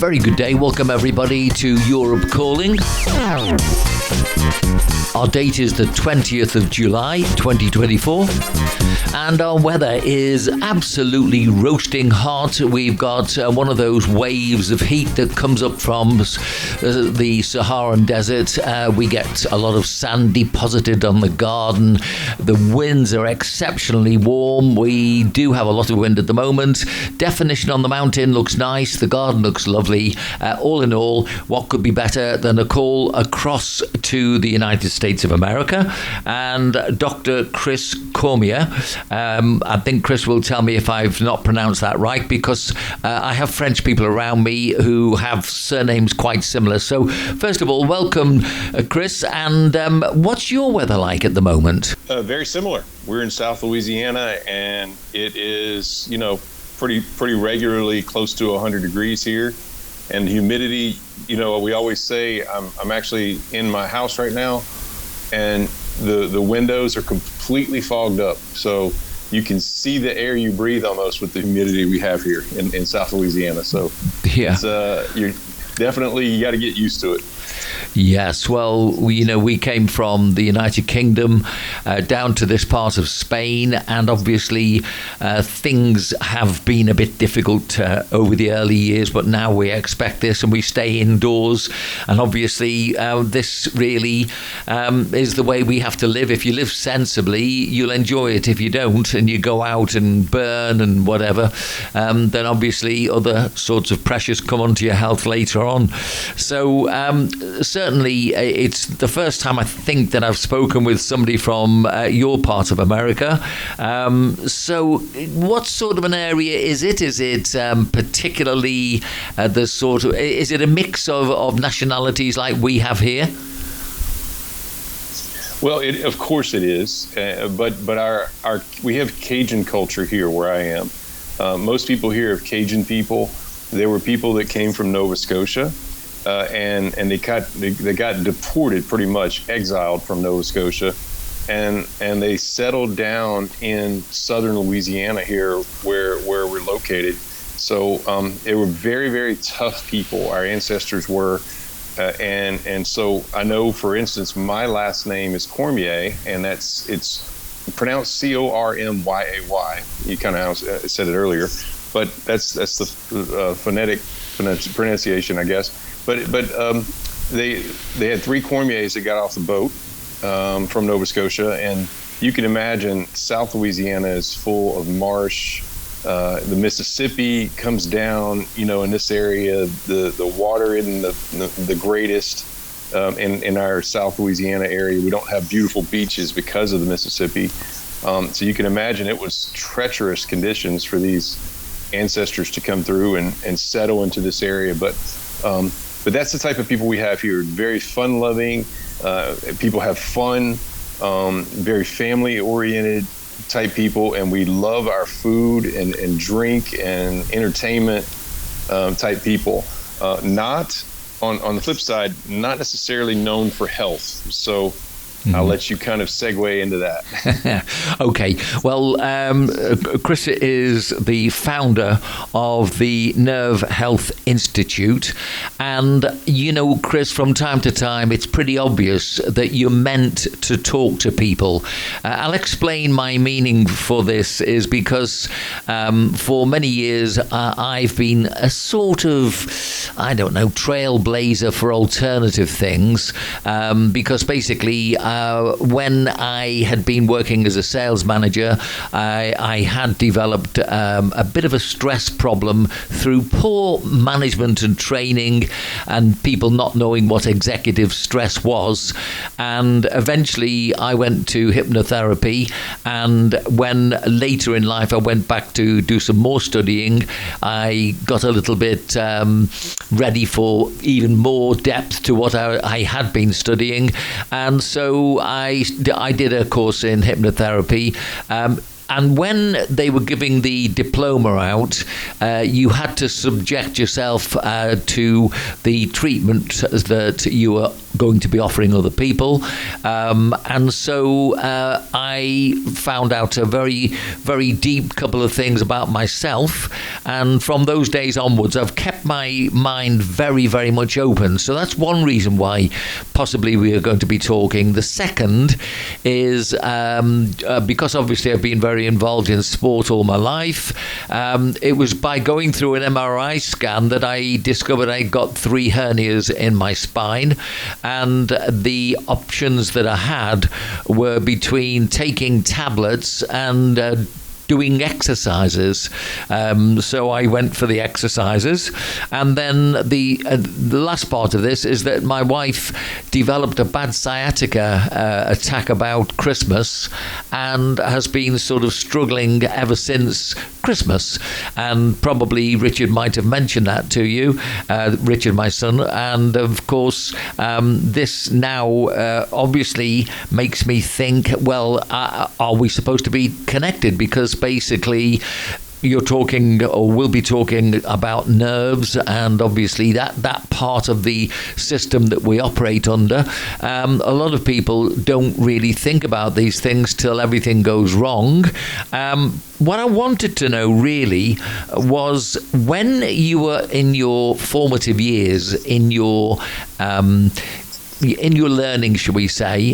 very good day. Welcome everybody to Europe Calling. Our date is the 20th of July 2024 and our weather is absolutely roasting hot. We've got one of those waves of heat that comes up from the Saharan desert. We get a lot of sand deposited on the garden. The winds are exceptionally warm. We do have a lot of wind at the moment. Definition on the mountain looks nice. The garden looks lovely. All in all, what could be better than a call across to the United States of America and Dr. Chris Cormier. I think Chris will tell me if I've not pronounced that right because I have French people around me who have surnames quite similar. So first of all, welcome Chris, and what's your weather like at the moment? Very similar. We're in South Louisiana and it is, pretty regularly close to 100 degrees here. And humidity, we always say I'm actually in my house right now and the windows are completely fogged up. So you can see the air you breathe almost with the humidity we have here in South Louisiana. So yeah, you got to get used to it. Yes, well, we came from the United Kingdom down to this part of Spain, and obviously things have been a bit difficult over the early years, but now we expect this and we stay indoors, and obviously this really is the way we have to live. If you live sensibly, you'll enjoy it. If you don't and you go out and burn and whatever, then obviously other sorts of pressures come onto your health later on. So certainly, it's the first time I think that I've spoken with somebody from your part of America. So what sort of an area is it? Is it particularly is it a mix of nationalities like we have here? Well, of course it is, but we have Cajun culture here where I am. Most people here are Cajun people. There were people that came from Nova Scotia. And they got deported, pretty much exiled from Nova Scotia, and they settled down in southern Louisiana here, where we're located. So they were very, very tough people. Our ancestors were, and so I know, for instance, my last name is Cormier, and it's pronounced Cormyay. You kind of said it earlier, but that's the phonetic pronunciation, I guess. But they had three Cormiers that got off the boat from Nova Scotia, and you can imagine South Louisiana is full of marsh. The Mississippi comes down, in this area. The water isn't the greatest in our South Louisiana area. We don't have beautiful beaches because of the Mississippi. So you can imagine it was treacherous conditions for these ancestors to come through and settle into this area. But that's the type of people we have here. Very fun-loving. People have fun. Very family-oriented type people, and we love our food and drink and entertainment type people. Not on the flip side, not necessarily known for health. So I'll let you kind of segue into that. Okay. Well, Chris is the founder of the Nerve Health Institute. And, Chris, from time to time, it's pretty obvious that you're meant to talk to people. I'll explain my meaning for this is because for many years, I've been a sort of, trailblazer for alternative things because basically when I had been working as a sales manager, I had developed a bit of a stress problem through poor management and training and people not knowing what executive stress was. And eventually I went to hypnotherapy, and when later in life I went back to do some more studying, I got a little bit ready for even more depth to what I had been studying. And so I did a course in hypnotherapy. And when they were giving the diploma out, you had to subject yourself to the treatment that you were going to be offering other people. And so I found out a very, very deep couple of things about myself. And from those days onwards, I've kept my mind very, very much open. So that's one reason why possibly we are going to be talking. The second is because obviously I've been very involved in sport all my life. It was by going through an MRI scan that I discovered I got 3 hernias in my spine, and the options that I had were between taking tablets and doing exercises. So I went for the exercises. And then the last part of this is that my wife developed a bad sciatica attack about Christmas and has been sort of struggling ever since Christmas. And probably Richard might have mentioned that to you, Richard, my son. And of course, this now obviously makes me think, well, are we supposed to be connected? Because basically you're talking, or will be talking, about nerves, and obviously that part of the system that we operate under. A lot of people don't really think about these things till everything goes wrong. What I wanted to know really was, when you were in your formative years, in your learning, shall we say,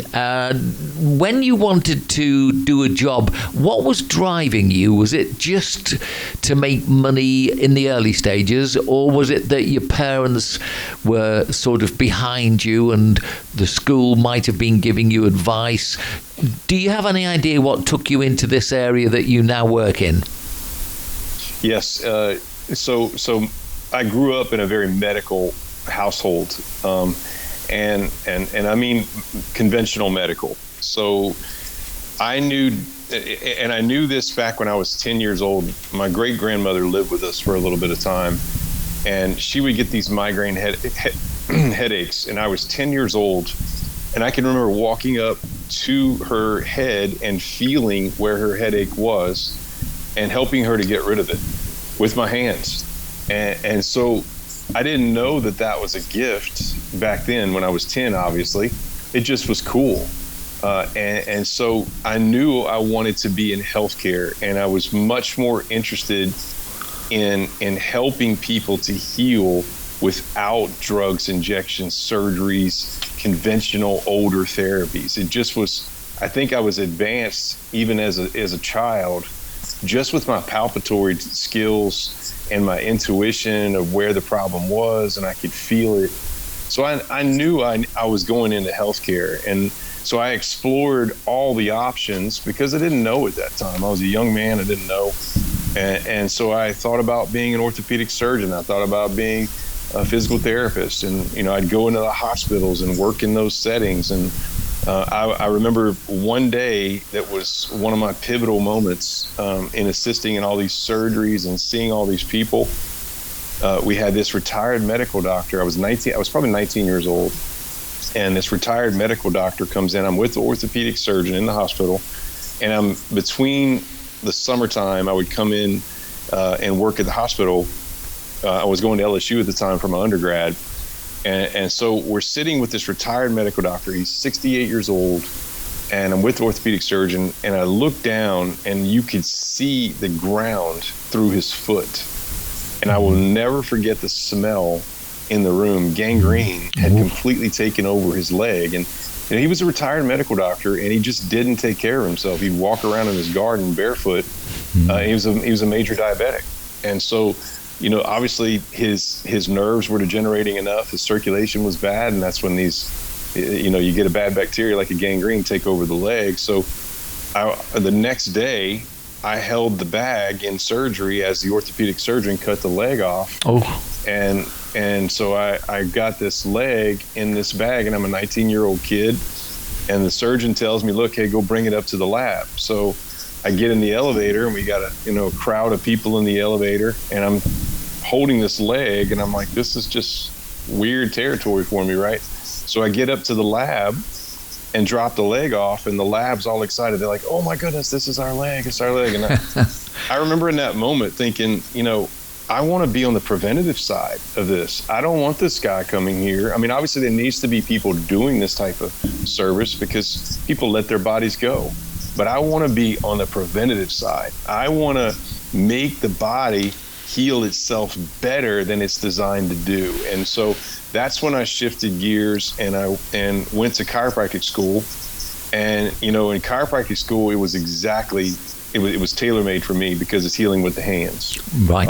when you wanted to do a job, what was driving you? Was it just to make money in the early stages, or was it that your parents were sort of behind you and the school might have been giving you advice? Do you have any idea what took you into this area that you now work in? Yes. So I grew up in a very medical household. And I mean conventional medical. So I knew this back when I was 10 years old. My great grandmother lived with us for a little bit of time, and she would get these migraine headaches. And I was 10 years old, and I can remember walking up to her head and feeling where her headache was and helping her to get rid of it with my hands. And so I didn't know that was a gift back then when I was 10, obviously. It just was cool. And so I knew I wanted to be in healthcare, and I was much more interested in helping people to heal without drugs, injections, surgeries, conventional older therapies. It just was, I think I was advanced even as a child, just with my palpatory skills and my intuition of where the problem was, and I could feel it. So I knew I was going into healthcare. And so I explored all the options because I didn't know at that time. I was a young man, I didn't know. And so I thought about being an orthopedic surgeon. I thought about being a physical therapist. And, I'd go into the hospitals and work in those settings. And I remember one day that was one of my pivotal moments in assisting in all these surgeries and seeing all these people. We had this retired medical doctor. I was probably 19 years old. And this retired medical doctor comes in. I'm with the orthopedic surgeon in the hospital. And I'm between the summertime, I would come in and work at the hospital. I was going to LSU at the time for my undergrad. And so we're sitting with this retired medical doctor. He's 68 years old, and I'm with the orthopedic surgeon, and I look down, and you could see the ground through his foot. And I will never forget the smell in the room. Gangrene had completely taken over his leg. And he was a retired medical doctor, and he just didn't take care of himself. He'd walk around in his garden barefoot. He was a major diabetic. And so, obviously his nerves were degenerating enough, his circulation was bad, and that's when these, you get a bad bacteria like a gangrene take over the leg. So the next day, I held the bag in surgery as the orthopedic surgeon cut the leg off. And so I got this leg in this bag, and I'm a 19-year-old kid, and the surgeon tells me, look, hey, go bring it up to the lab. So I get in the elevator, and we got a crowd of people in the elevator, and I'm holding this leg, and I'm like, this is just weird territory for me, right? So I get up to the lab, and dropped the leg off, and the lab's all excited. They're like, "Oh my goodness, this is our leg! It's our leg!" And I remember in that moment thinking, I want to be on the preventative side of this. I don't want this guy coming here. I mean, obviously there needs to be people doing this type of service because people let their bodies go. But I want to be on the preventative side. I want to make the body heal itself better than it's designed to do. And so that's when I shifted gears and went to chiropractic school. And, in chiropractic school, it was it was tailor-made for me because it's healing with the hands. Right.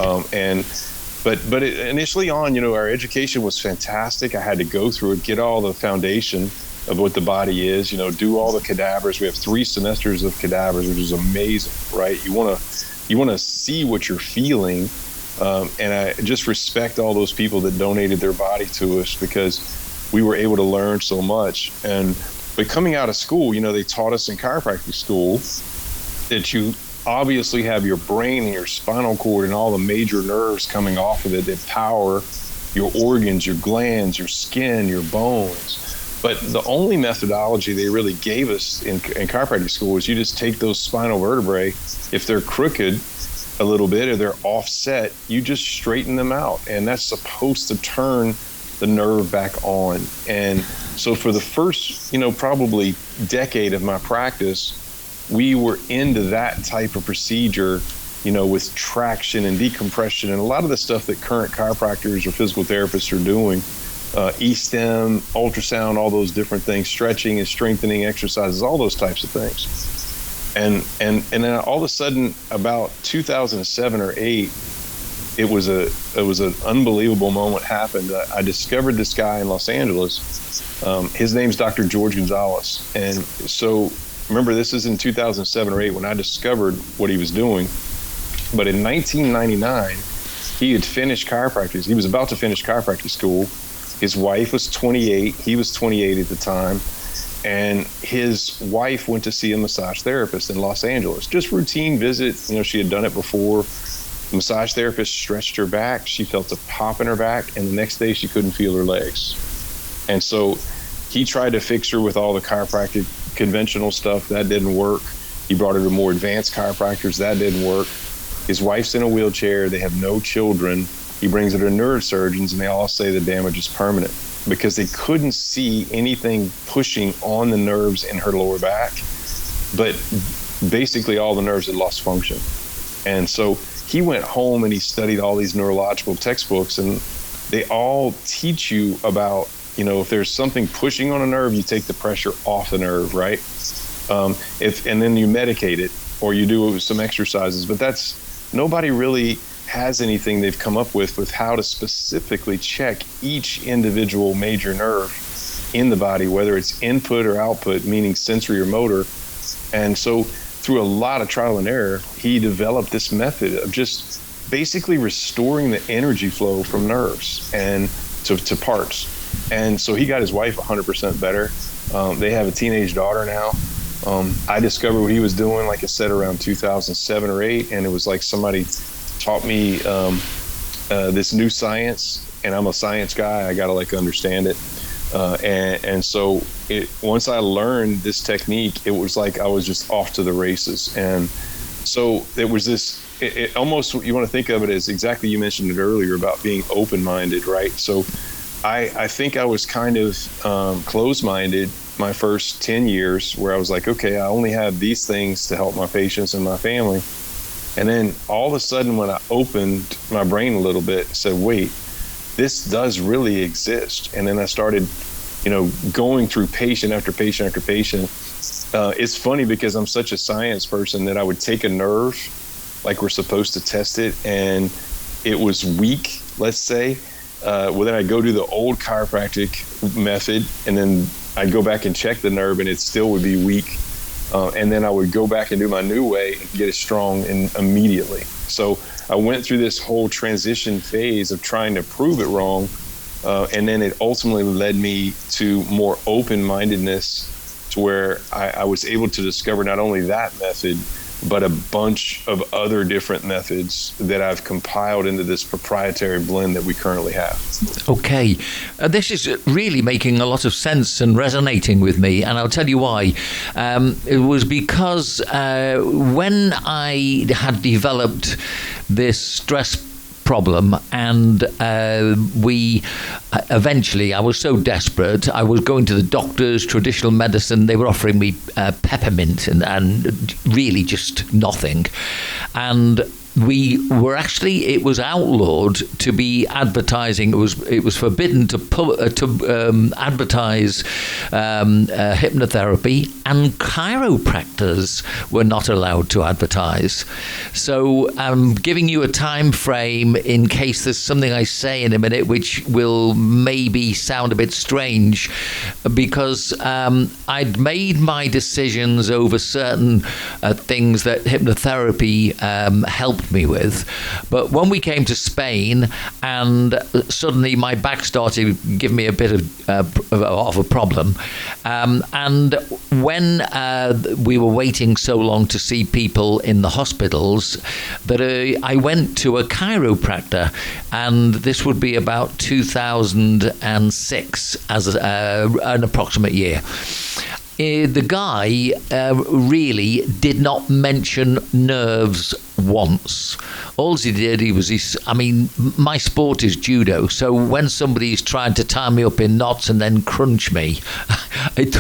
But initially on, our education was fantastic. I had to go through it, get all the foundation of what the body is, do all the cadavers. We have 3 semesters of cadavers, which is amazing, right? You want to see what you're feeling. And I just respect all those people that donated their body to us because we were able to learn so much. But coming out of school, they taught us in chiropractic school that you obviously have your brain and your spinal cord and all the major nerves coming off of it that power your organs, your glands, your skin, your bones. But the only methodology they really gave us in chiropractic school is you just take those spinal vertebrae. If they're crooked a little bit or they're offset, you just straighten them out. And that's supposed to turn the nerve back on. And so for the first, probably decade of my practice, we were into that type of procedure, with traction and decompression and a lot of the stuff that current chiropractors or physical therapists are doing, E-stem, ultrasound, all those different things, stretching and strengthening exercises, all those types of things. And then all of a sudden, about 2007 or 8, it was an unbelievable moment happened. I discovered this guy in Los Angeles. His name's Dr. George Gonzalez. And so remember, this is in 2007 or 8 when I discovered what he was doing. But in 1999, he had finished chiropractic. He was about to finish chiropractic school. His wife was 28. He was 28 at the time. And his wife went to see a massage therapist in Los Angeles. Just routine visit. She had done it before. The massage therapist stretched her back. She felt a pop in her back. And the next day, she couldn't feel her legs. And so he tried to fix her with all the chiropractic conventional stuff. That didn't work. He brought her to more advanced chiropractors. That didn't work. His wife's in a wheelchair. They have no children. He brings her to neurosurgeons, and they all say the damage is permanent because they couldn't see anything pushing on the nerves in her lower back. But basically all the nerves had lost function. And so he went home and he studied all these neurological textbooks, and they all teach you about, if there's something pushing on a nerve, you take the pressure off the nerve, right? And then you medicate it or you do some exercises, but nobody really has anything they've come up with how to specifically check each individual major nerve in the body, whether it's input or output, meaning sensory or motor. And so through a lot of trial and error, he developed this method of just basically restoring the energy flow from nerves and to parts. And so he got his wife 100% better. They have a teenage daughter now. I discovered what he was doing, like I said, around 2007 or 8, and it was like somebody taught me this new science, and I'm a science guy. I gotta understand it. And so once I learned this technique, it was like I was just off to the races. And so it was this. It almost, you want to think of it as exactly, you mentioned it earlier about being open-minded, right? So I think I was kind of closed-minded my first 10 years, where I was like, okay, I only have these things to help my patients and my family. And then all of a sudden, when I opened my brain a little bit, I said, wait, this does really exist. And then I started, going through patient after patient after patient. It's funny because I'm such a science person that I would take a nerve, like we're supposed to test it, and it was weak, let's say. Then I'd go do the old chiropractic method, and then I'd go back and check the nerve, and it still would be weak. And then I would go back and do my new way and get it strong immediately. So I went through this whole transition phase of trying to prove it wrong. And then it ultimately led me to more open-mindedness, to where I was able to discover not only that method, but a bunch of other different methods that I've compiled into this proprietary blend that we currently have. Okay. This is really making a lot of sense and resonating with me, and I'll tell you why. It was because when I had developed this stress problem, and eventually I was so desperate, I was going to the doctors, traditional medicine, they were offering me peppermint and really just nothing. And we were actually, it was outlawed to be advertising. It was forbidden to advertise hypnotherapy, and chiropractors were not allowed to advertise. So I'm giving you a time frame in case there's something I say in a minute which will maybe sound a bit strange, because I'd made my decisions over certain things that hypnotherapy helped me with. But when we came to Spain, and suddenly my back started giving me a bit of a problem, and when we were waiting so long to see people in the hospitals, that I went to a chiropractor, and this would be about 2006 as an approximate year. The guy really did not mention nerves once. All he did, my sport is judo, so when somebody's trying to tie me up in knots and then crunch me, it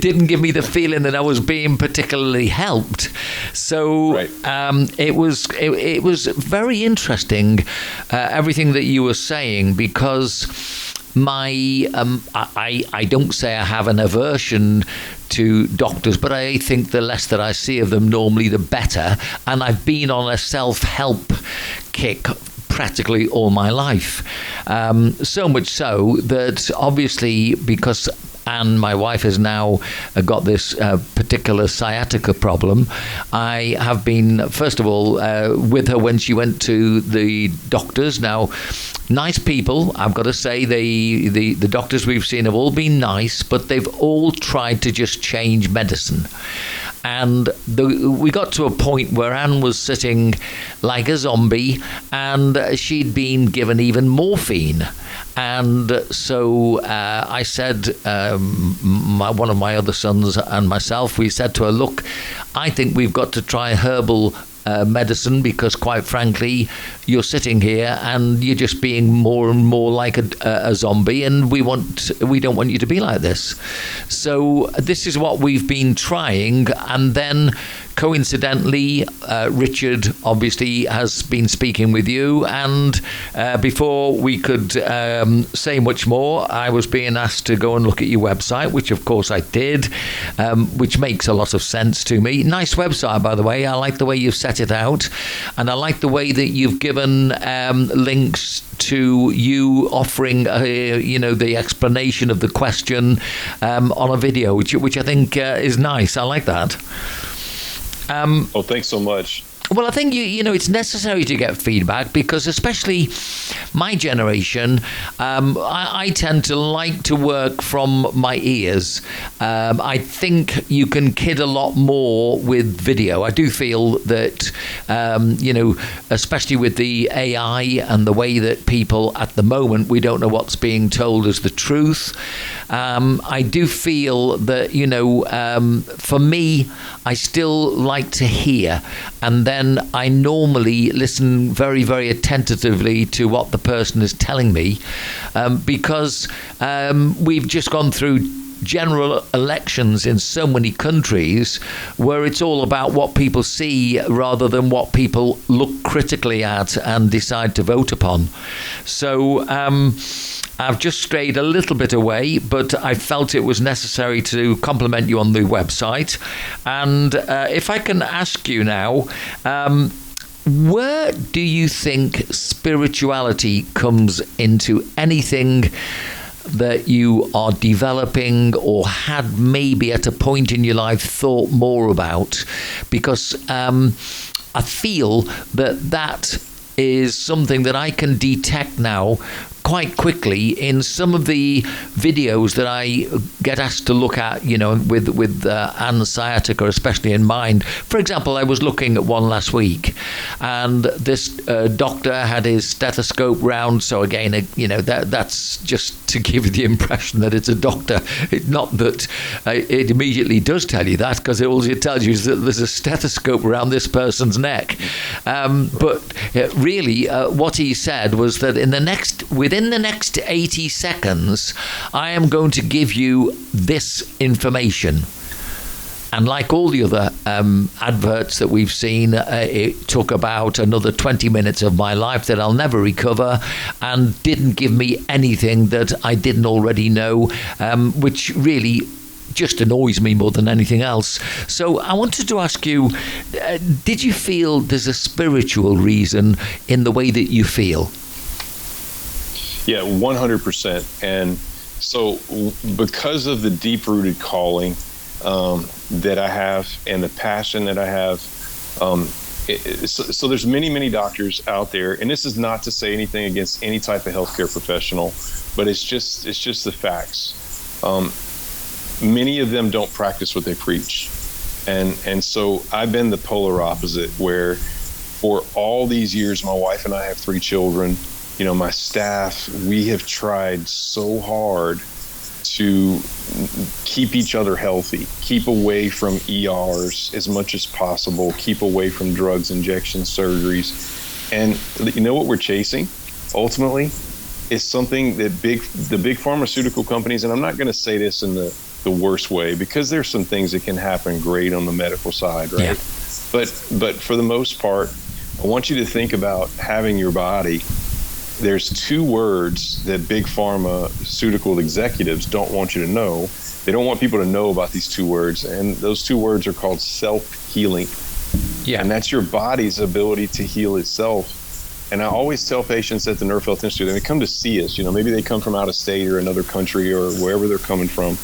didn't give me the feeling that I was being particularly helped. So right. It was very interesting, everything that you were saying, because I don't say I have an aversion to doctors, but I think the less that I see of them, normally the better. And I've been on a self-help kick practically all my life. So much so that obviously, because Anne, my wife, has now got this particular sciatica problem, I have been, first of all, with her when she went to the doctors. Now, nice people, I've got to say, the doctors we've seen have all been nice, but they've all tried to just change medicine. And we got to a point where Anne was sitting like a zombie, and she'd been given even morphine. And so I said, one of my other sons and myself, we said to her, look, I think we've got to try herbal medicine, because quite frankly, you're sitting here and you're just being more and more like a zombie, and we don't want you to be like this. So this is what we've been trying. And then coincidentally, Richard obviously has been speaking with you, and before we could say much more, I was being asked to go and look at your website, which of course I did, which makes a lot of sense to me. Nice website, by the way. I like the way you've set it out, and I like the way that you've given links to you offering the explanation of the question on a video, which I think is nice. I like that. Well, thanks so much. Well, I think it's necessary to get feedback, because especially my generation, I tend to like to work from my ears. I think you can kid a lot more with video. I do feel that, especially with the AI and the way that people at the moment, we don't know what's being told as the truth. I do feel that, for me, I still like to hear, and then I normally listen very, very attentively to what the person is telling me, because we've just gone through general elections in so many countries where it's all about what people see rather than what people look critically at and decide to vote upon. So I've just strayed a little bit away, but I felt it was necessary to compliment you on the website. And if I can ask you now, where do you think spirituality comes into anything that you are developing, or had maybe at a point in your life thought more about? Because I feel that is something that I can detect now quite quickly in some of the videos that I get asked to look at, with Anne's sciatica, especially in mind. For example, I was looking at one last week, and this doctor had his stethoscope round. So again, that's just to give you the impression that it's a doctor. Not that it immediately does tell you that, because all it tells you is that there's a stethoscope around this person's neck. But really, what he said was that within the next 80 seconds, I am going to give you this information. And like all the other adverts that we've seen, it took about another 20 minutes of my life that I'll never recover, and didn't give me anything that I didn't already know, which really just annoys me more than anything else. So I wanted to ask you, did you feel there's a spiritual reason in the way that you feel? Yeah, 100%. And so because of the deep-rooted calling that I have and the passion that I have, so there's many doctors out there, and this is not to say anything against any type of healthcare professional, but it's just the facts. Many of them don't practice what they preach. And so I've been the polar opposite, where for all these years, my wife and I have 3 children, my staff, we have tried so hard to keep each other healthy, keep away from ERs as much as possible, keep away from drugs, injections, surgeries. And what we're chasing ultimately is something that the big pharmaceutical companies, and I'm not going to say this in the worst way, because there's some things that can happen great on the medical side, right? Yeah. But for the most part, I want you to think about having your body. There's 2 words that big pharmaceutical executives don't want you to know. They don't want people to know about these 2 words, and those 2 words are called self-healing. Yeah. And that's your body's ability to heal itself. And I always tell patients at the Nerve Health Institute, and they come to see us, maybe they come from out of state or another country or wherever they're coming from.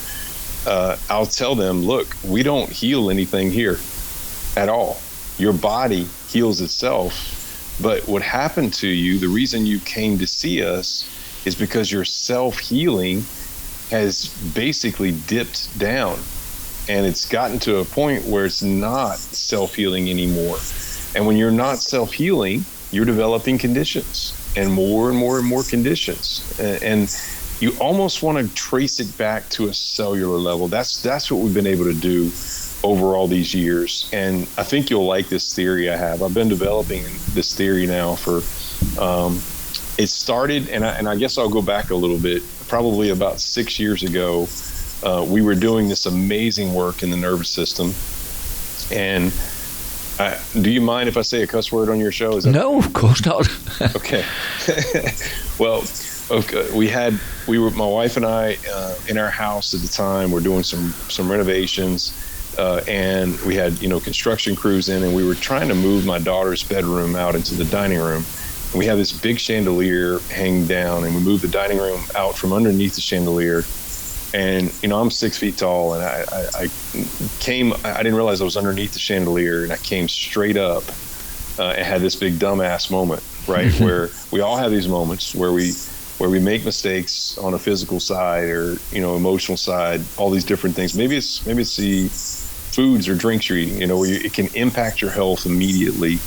I'll tell them, look, we don't heal anything here at all. Your body heals itself. But what happened to you, the reason you came to see us, is because your self-healing has basically dipped down. And it's gotten to a point where it's not self-healing anymore. And when you're not self-healing, you're developing conditions, and more conditions. And you almost want to trace it back to a cellular level. That's what we've been able to do over all these years. And I think you'll like this theory I have. I've been developing this theory now for, it started, and I guess I'll go back a little bit, probably about 6 years ago. We were doing this amazing work in the nervous system. And do you mind if I say a cuss word on your show? No, of course not. Okay. Well, okay. My wife and I, in our house at the time, were doing some renovations, and we had, construction crews in, and we were trying to move my daughter's bedroom out into the dining room. And we had this big chandelier hanging down, and we moved the dining room out from underneath the chandelier. And, I'm 6 feet tall, and I didn't realize I was underneath the chandelier, and I came straight up and had this big dumbass moment, right? Where we all have these moments where we make mistakes on a physical side or, emotional side, all these different things. Maybe it's the foods or drinks you're eating, where it can impact your health immediately.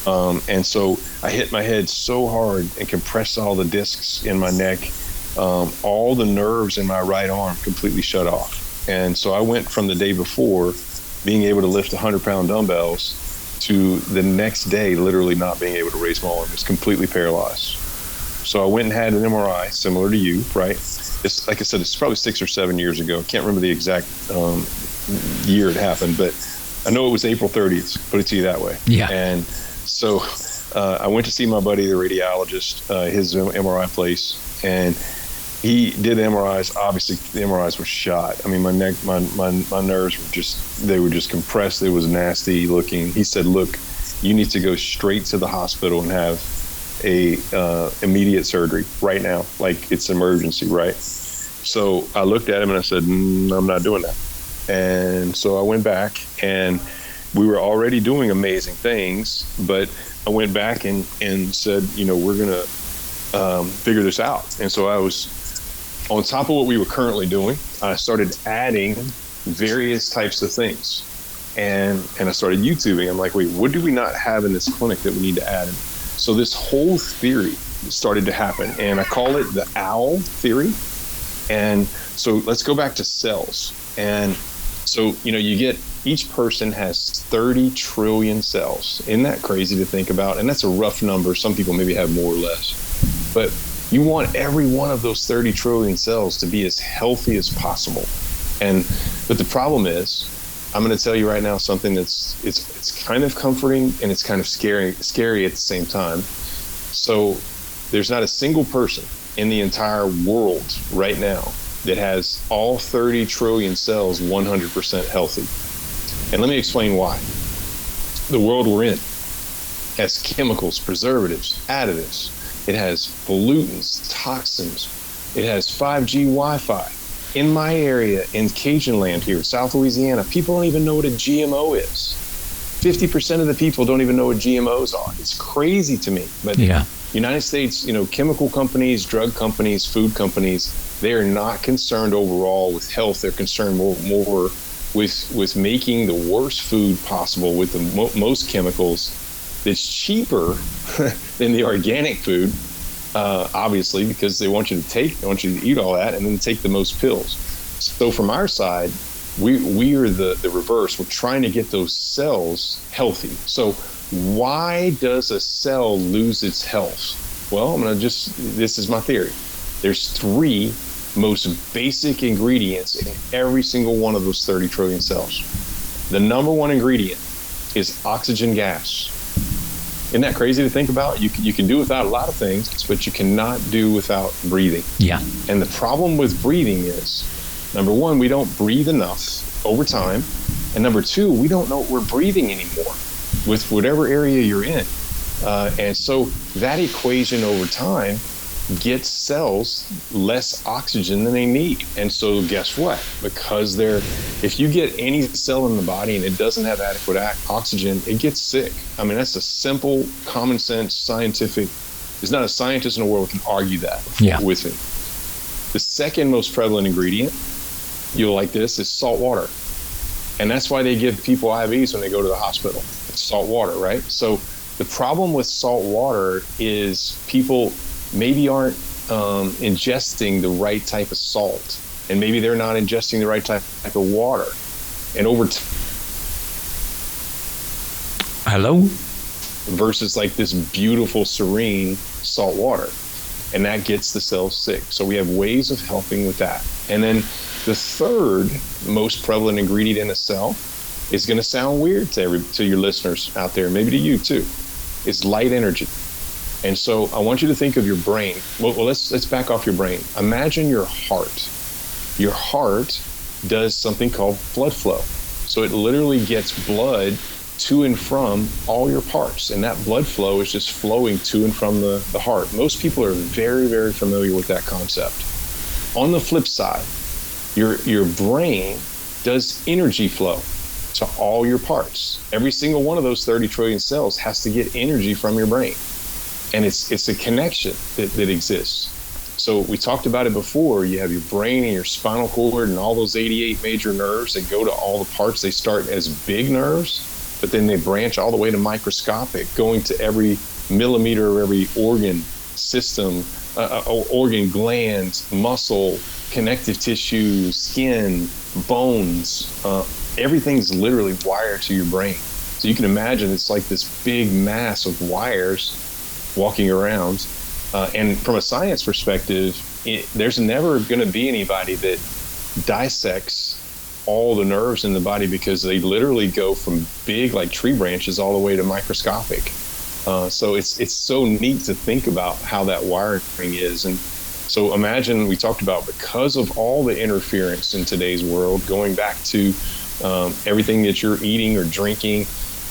And so I hit my head so hard and compressed all the discs in my neck. All the nerves in my right arm completely shut off. And so I went from the day before being able to lift 100-pound dumbbells to the next day literally not being able to raise my arm. It was completely paralyzed. So I went and had an MRI, similar to you, right? It's, like I said, it's probably 6 or 7 years ago. I can't remember the exact year it happened, but I know it was April 30th, put it to you that way. Yeah. And so I went to see my buddy, the radiologist, his MRI place, and he did MRIs. Obviously, the MRIs were shot. I mean, my neck, my nerves were just compressed. It was nasty looking. He said, look, you need to go straight to the hospital and have a immediate surgery right now. Like, it's emergency, right? So I looked at him and I said, I'm not doing that. And so I went back, and we were already doing amazing things, but I went back and said, we're going to figure this out. And so I was on top of what we were currently doing. I started adding various types of things, and I started YouTubing. I'm like, wait, what do we not have in this clinic that we need to add in? So this whole theory started to happen, and I call it the OWL theory. And so let's go back to cells. And so, you get, each person has 30 trillion cells. Isn't that crazy to think about? And that's a rough number. Some people maybe have more or less. But you want every one of those 30 trillion cells to be as healthy as possible. But the problem is, I'm going to tell you right now something it's kind of comforting and it's kind of scary at the same time. So there's not a single person in the entire world right now that has all 30 trillion cells 100% healthy. And let me explain why. The world we're in has chemicals, preservatives, additives. It has pollutants, toxins. It has 5G Wi-Fi. In my area, in Cajun land here, South Louisiana, people don't even know what a GMO is. 50% of the people don't even know what GMOs are. It's crazy to me. But United States, chemical companies, drug companies, food companies, they are not concerned overall with health. They're concerned more with making the worst food possible with the most chemicals that's cheaper than the organic food, obviously, because they want you to eat all that and then take the most pills. So from our side, we are the reverse. We're trying to get those cells healthy. So why does a cell lose its health? Well, this is my theory. There's 3 most basic ingredients in every single one of those 30 trillion cells. The number 1 ingredient is oxygen gas. Isn't that crazy to think about? You can do without a lot of things, but you cannot do without breathing. Yeah. And the problem with breathing is, number 1, we don't breathe enough over time. And number 2, we don't know what we're breathing anymore with whatever area you're in. And so that equation over time gets cells less oxygen than they need. And so guess what? Because if you get any cell in the body and it doesn't have adequate oxygen, it gets sick. That's a simple, common sense, scientific. There's not a scientist in the world who can argue that with me. The second most prevalent ingredient, you'll like this, is salt water. And that's why they give people IVs when they go to the hospital. It's salt water, right? So the problem with salt water is people maybe aren't ingesting the right type of salt, and maybe they're not ingesting the right type of water. And Hello? Versus like this beautiful, serene salt water. And that gets the cells sick. So we have ways of helping with that. And then the third most prevalent ingredient in a cell is going to sound weird to your listeners out there, maybe to you too, is light energy. And so I want you to think of your brain. Well, let's back off your brain. Imagine your heart. Your heart does something called blood flow. So it literally gets blood to and from all your parts. And that blood flow is just flowing to and from the heart. Most people are very, very familiar with that concept. On the flip side, your brain does energy flow to all your parts. Every single one of those 30 trillion cells has to get energy from your brain. And it's a connection that exists. So we talked about it before. You have your brain and your spinal cord and all those 88 major nerves that go to all the parts. They start as big nerves, but then they branch all the way to microscopic, going to every millimeter of every organ system, organ, gland, muscle, connective tissue, skin, bones. Everything's literally wired to your brain. So you can imagine it's like this big mass of wires walking around. And from a science perspective, there's never going to be anybody that dissects all the nerves in the body, because they literally go from big like tree branches all the way to microscopic. So it's so neat to think about how that wiring is. And so imagine, we talked about, because of all the interference in today's world, going back to everything that you're eating or drinking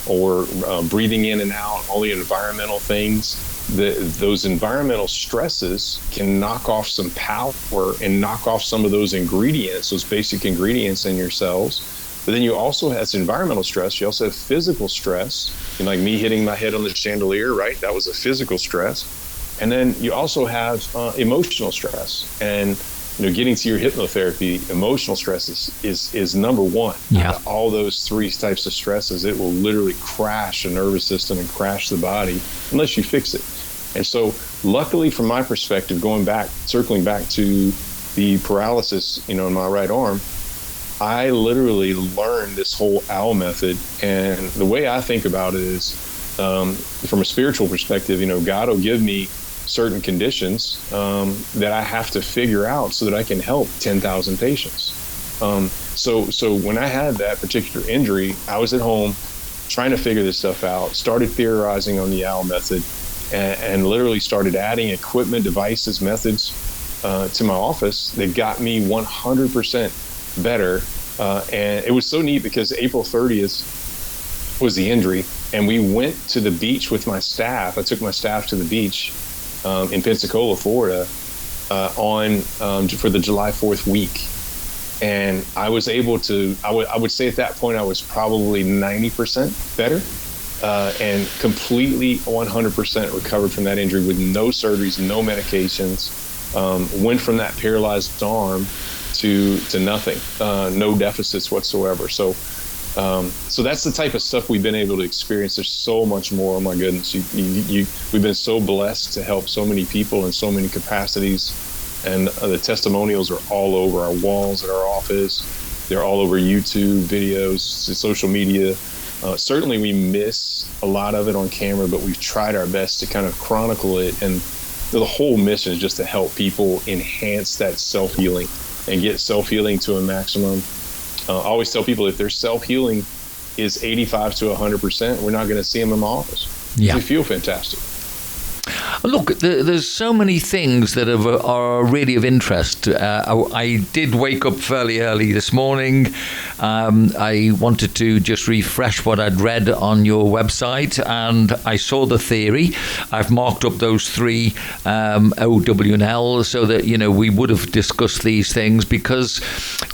or breathing in and out, all the environmental things, those environmental stresses can knock off some power and knock off some of those ingredients, those basic ingredients in your cells. But then you also have environmental stress. You also have physical stress. Like me hitting my head on the chandelier, right? That was a physical stress. And then you also have emotional stress. And getting to your hypnotherapy, emotional stress is number one. Yeah. All those three types of stresses, it will literally crash the nervous system and crash the body unless you fix it. And so luckily from my perspective, circling back to the paralysis, in my right arm, I literally learned this whole OWL method. And the way I think about it is, from a spiritual perspective, God will give me certain conditions that I have to figure out so that I can help 10,000 patients. So when I had that particular injury, I was at home trying to figure this stuff out, started theorizing on the OWL method, and literally started adding equipment, devices, methods to my office that got me 100% better. And it was so neat because April 30th was the injury, and we went to the beach with my staff. I took my staff to the beach in Pensacola, Florida, for the July 4th week. And I was able to, I would say at that point, I was probably 90% better and completely 100% recovered from that injury with no surgeries, no medications. Went from that paralyzed arm to nothing, no deficits whatsoever. So that's the type of stuff we've been able to experience. There's so much more. Oh my goodness, we've been so blessed to help so many people in so many capacities, and the testimonials are all over our walls at our office. They're all over YouTube videos, social media. Certainly we miss a lot of it on camera, but we've tried our best to kind of chronicle it. And the whole mission is just to help people enhance that self-healing and get self-healing to a maximum. I always tell people if their self-healing is 85 to 100%, we're not going to see them in my office. Yeah. They feel fantastic. Look, there's so many things that are really of interest. I did wake up fairly early this morning. I wanted to just refresh what I'd read on your website, and I saw the theory. I've marked up those three O, W, and L so that, we would have discussed these things because,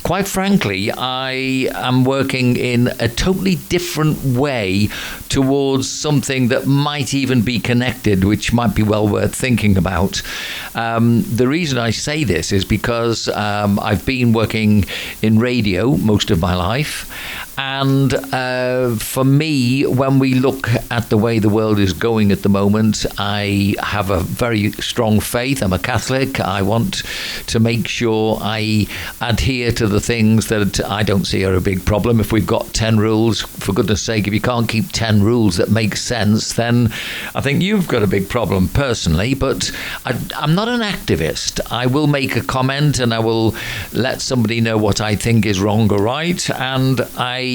quite frankly, I am working in a totally different way towards something that might even be connected, which might be well worth thinking about. The reason I say this is because I've been working in radio most of my life, and for me, when we look at the way the world is going at the moment, I have a very strong faith. I'm a Catholic. I want to make sure I adhere to the things that I don't see are a big problem. If we've got 10 rules, for goodness sake, if you can't keep 10 rules that make sense, then I think you've got a big problem personally. But I'm not an activist. I will make a comment and I will let somebody know what I think is wrong or right. And I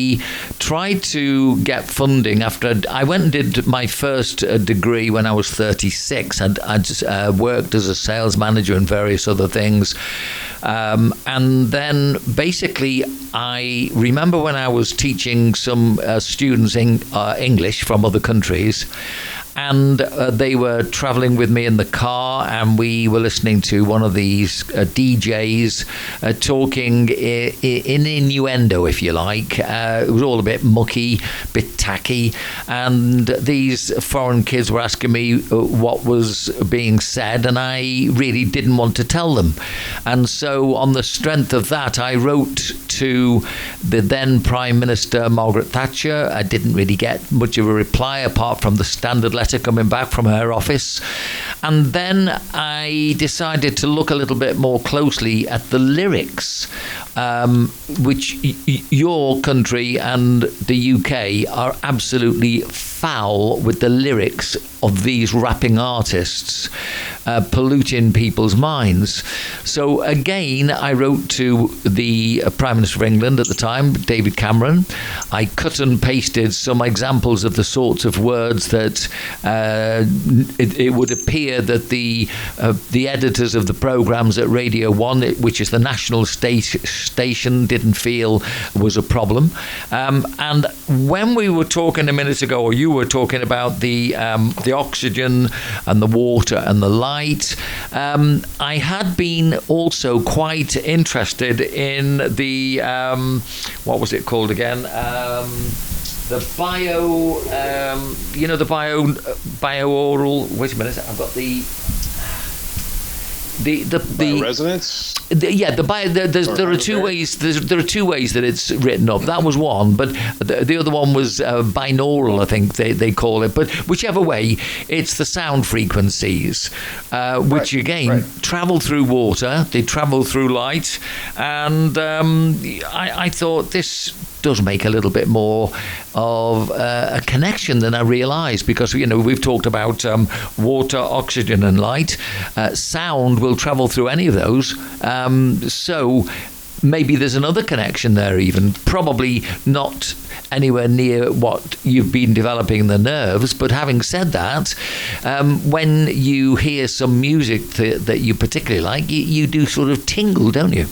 tried to get funding after I went and did my first degree when I was 36. I'd worked as a sales manager and various other things. And then basically I remember when I was teaching some students English from other countries, and they were traveling with me in the car, and we were listening to one of these DJs talking in innuendo, if you like. It was all a bit mucky, bit tacky, and these foreign kids were asking me what was being said, and I really didn't want to tell them. And so on the strength of that, I wrote to the then Prime Minister Margaret Thatcher. I didn't really get much of a reply apart from the standard letter coming back from her office. And then I decided to look a little bit more closely at the lyrics, which your country and the UK are absolutely foul with the lyrics of these rapping artists, polluting people's minds. So again, I wrote to the Prime Minister of England at the time, David Cameron. I cut and pasted some examples of the sorts of words that it would appear that the editors of the programmes at Radio 1, which is the national station, didn't feel was a problem. And when we were talking a minute ago, or you were talking about the oxygen and the water and the light, I had been also quite interested in the what was it called again? The bio, the bio-oral. Wait a minute, I've got the By resonance? There are two ways. There are two ways that it's written up. That was one, but the other one was binaural, I think they call it. But whichever way, it's the sound frequencies, which again travel through water. They travel through light, and I thought this does make a little bit more of a connection than I realised, because we've talked about water, oxygen, and light. Sound will travel through any of those, so maybe there's another connection there, even probably not anywhere near what you've been developing in the nerves. But having said that, when you hear some music that you particularly like, you do sort of tingle, don't you?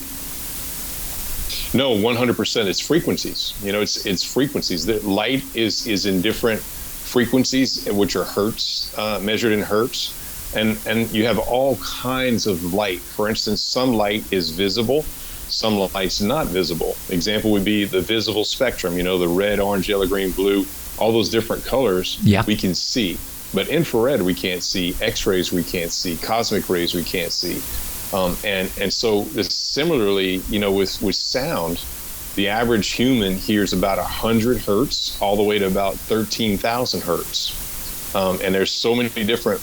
No, 100%. It's frequencies. It's frequencies. The light is in different frequencies, which are hertz, measured in hertz, and you have all kinds of light. For instance, some light is visible, some light's not visible. Example would be the visible spectrum. The red, orange, yellow, green, blue, all those different colors. Yeah. We can see, but infrared we can't see. X-rays we can't see. Cosmic rays we can't see. And so similarly, with sound, the average human hears about 100 hertz all the way to about 13,000 hertz. And there's so many different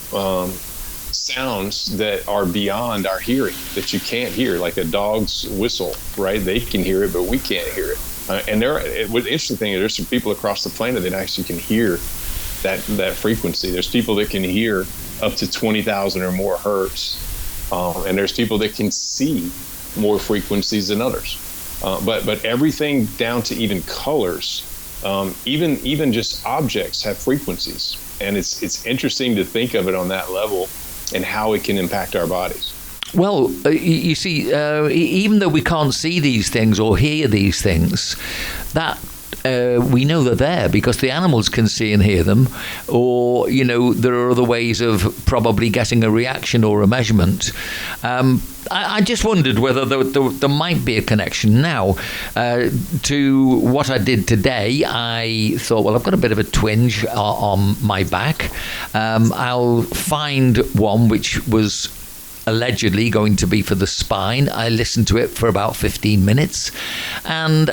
sounds that are beyond our hearing that you can't hear, like a dog's whistle, right? They can hear it, but we can't hear it. And the interesting thing is there's some people across the planet that actually can hear that frequency. There's people that can hear up to 20,000 or more hertz. And there's people that can see more frequencies than others. But everything down to even colors, even just objects have frequencies. And it's interesting to think of it on that level and how it can impact our bodies. Well, you see, even though we can't see these things or hear these things, that we know they're there because the animals can see and hear them, or there are other ways of probably getting a reaction or a measurement. I just wondered whether there might be a connection now to what I did today. I thought, well, I've got a bit of a twinge on my back. I'll find one which was allegedly going to be for the spine. I listened to it for about 15 minutes, and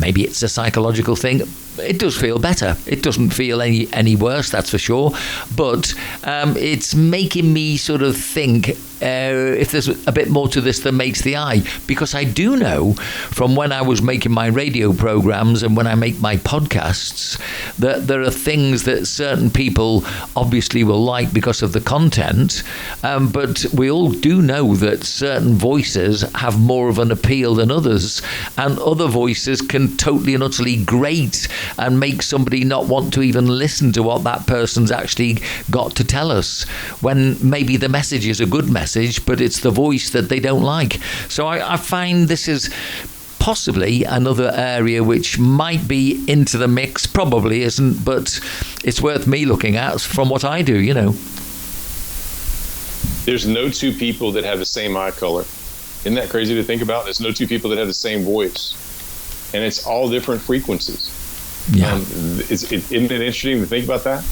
maybe it's a psychological thing. It does feel better. It doesn't feel any worse, that's for sure. But it's making me sort of think if there's a bit more to this than meets the eye. Because I do know from when I was making my radio programs and when I make my podcasts that there are things that certain people obviously will like because of the content. But we all do know that certain voices have more of an appeal than others. And other voices can totally and utterly grate and make somebody not want to even listen to what that person's actually got to tell us, when maybe the message is a good message, but it's the voice that they don't like. So I find this is possibly another area which might be into the mix. Probably isn't, but it's worth me looking at from what I do, There's no two people that have the same eye color. Isn't that crazy to think about? There's no two people that have the same voice. And it's all different frequencies. Yeah. Isn't it interesting to think about that?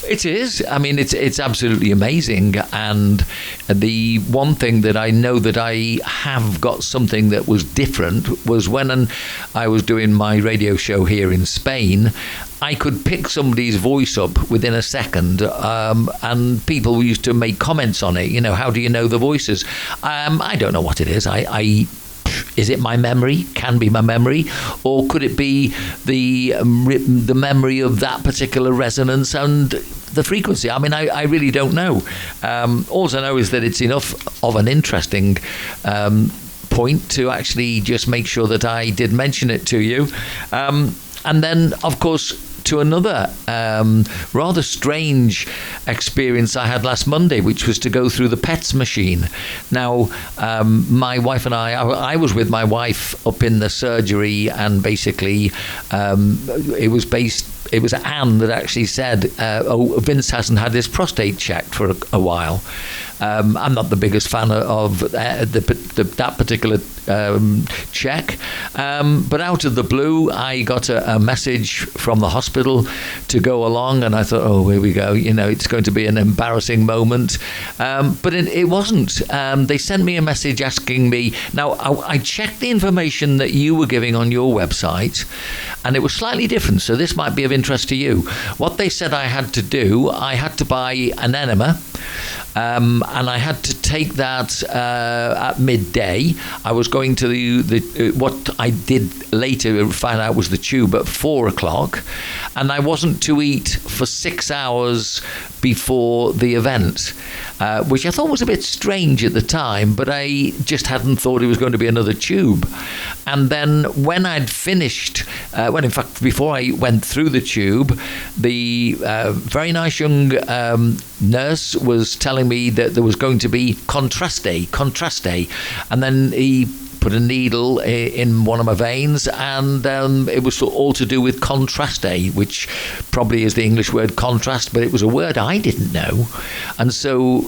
It is. I mean, it's absolutely amazing. And the one thing that I know that I have got something that was different was when I was doing my radio show here in Spain. I could pick somebody's voice up within a second, and people used to make comments on it. How do you know the voices? I don't know what it is. Is it my memory? Can be my memory, or could it be the memory of that particular resonance and the frequency? I mean, I really don't know. All I know is that it's enough of an interesting point to actually just make sure that I did mention it to you. And then, of course, to another rather strange experience I had last Monday, which was to go through the PETS machine. Now, my wife and I was with my wife up in the surgery, and basically it was based it was Anne that actually said, "Oh, Vince hasn't had his prostate checked for a while." I'm not the biggest fan of that particular check, but out of the blue, I got a message from the hospital to go along, and I thought, "Oh, here we go. It's going to be an embarrassing moment," but it wasn't. They sent me a message asking me. Now, I checked the information that you were giving on your website, and it was slightly different. So this might be of interest to you. What they said I had to do, I had to buy an enema. And I had to take that at midday. I was going to the what I did later find out was the tube at 4 o'clock, and I wasn't to eat for 6 hours before the event, which I thought was a bit strange at the time, but I just hadn't thought it was going to be another tube. And then when I'd finished, in fact, before I went through the tube, the very nice young nurse was telling me that there was going to be contraste, and then he put a needle in one of my veins, and it was all to do with contraste, which probably is the English word contrast, but it was a word I didn't know. And so,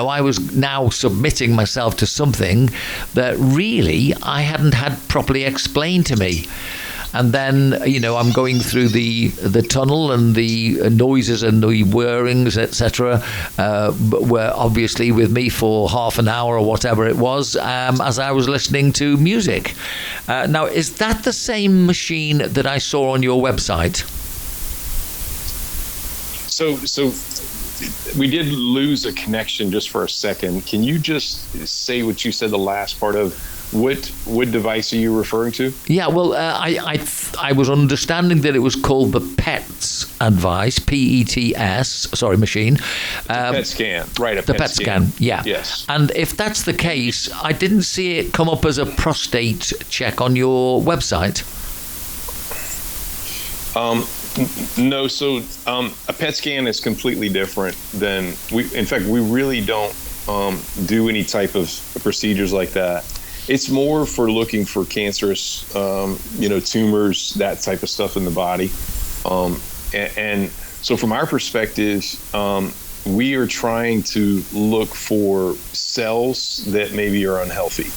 I was now submitting myself to something that really I hadn't had properly explained to me. And then, I'm going through the tunnel, and the noises and the whirrings, etc., were obviously with me for half an hour or whatever it was, as I was listening to music. Now, is that the same machine that I saw on your website? So we did lose a connection just for a second. Can you just say what you said the last part of? What device are you referring to? Yeah, well, I was understanding that it was called the PETS advice, PETS, machine. PET scan, right? The PET scan, yeah. Yes. And if that's the case, I didn't see it come up as a prostate check on your website. No, so a PET scan is completely different than in fact, we really don't do any type of procedures like that. It's more for looking for cancerous, tumors, that type of stuff in the body. And so from our perspective, we are trying to look for cells that maybe are unhealthy.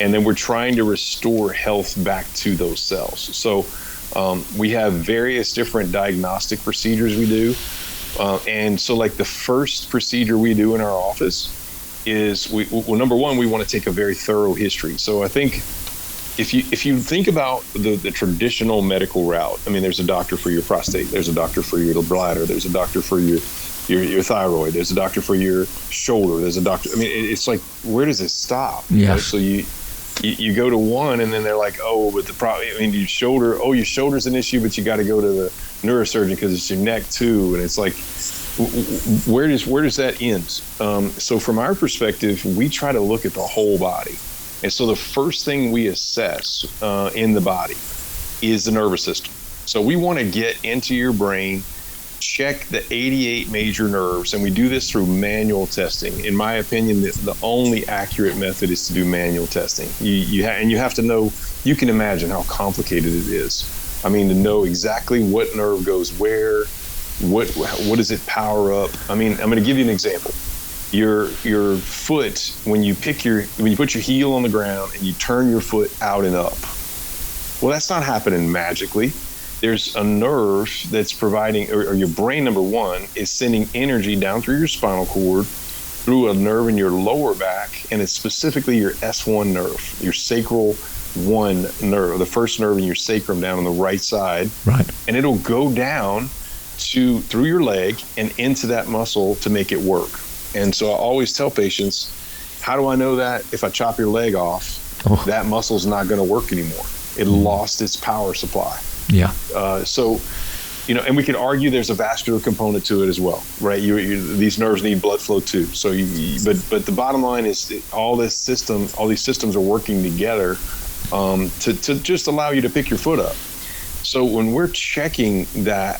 And then we're trying to restore health back to those cells. So we have various different diagnostic procedures we do. And so like the first procedure we do in our office is number one, we want to take a very thorough history. So I think if you think about the traditional medical route, I mean, there's a doctor for your prostate, there's a doctor for your bladder, there's a doctor for your thyroid, there's a doctor for your shoulder, there's a doctor. I mean, it's like, where does it stop? Yeah. So you go to one, and then they're like, oh, but your shoulder's an issue, but you got to go to the neurosurgeon because it's your neck too. And it's like, where does that end? So from our perspective, we try to look at the whole body. And so the first thing we assess in the body is the nervous system. So we want to get into your brain, check the 88 major nerves, and we do this through manual testing. In my opinion, the only accurate method is to do manual testing. You have to know, you can imagine how complicated it is. I mean, to know exactly what nerve goes where, what does it power up? I mean, I'm going to give you an example. Your foot, when you put your heel on the ground and you turn your foot out and up, well, that's not happening magically. There's a nerve that's providing, or your brain, number one, is sending energy down through your spinal cord, through a nerve in your lower back, and it's specifically your S1 nerve, your sacral 1 nerve, the first nerve in your sacrum down on the right side. Right. And it'll go down through your leg and into that muscle to make it work. And so I always tell patients, how do I know that if I chop your leg off, that muscle's not going to work anymore? It lost its power supply. Yeah. So, and we can argue there's a vascular component to it as well, right? These nerves need blood flow too. So, but the bottom line is all these systems are working together to just allow you to pick your foot up. So when we're checking that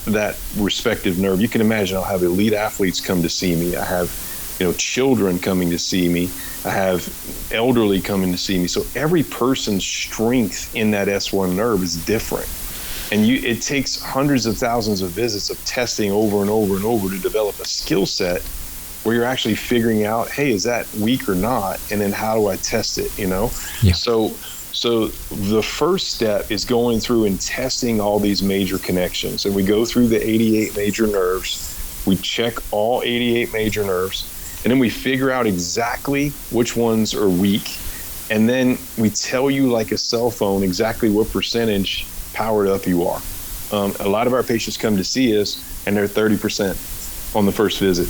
respective nerve, you can imagine I'll have elite athletes come to see me. I have, children coming to see me. I have elderly coming to see me. So every person's strength in that S1 nerve is different. And it takes hundreds of thousands of visits of testing over and over and over to develop a skill set where you're actually figuring out, hey, is that weak or not? And then how do I test it, Yeah. So the first step is going through and testing all these major connections. And we go through the 88 major nerves. We check all 88 major nerves. And then we figure out exactly which ones are weak. And then we tell you, like a cell phone, exactly what percentage powered up you are. A lot of our patients come to see us and they're 30% on the first visit.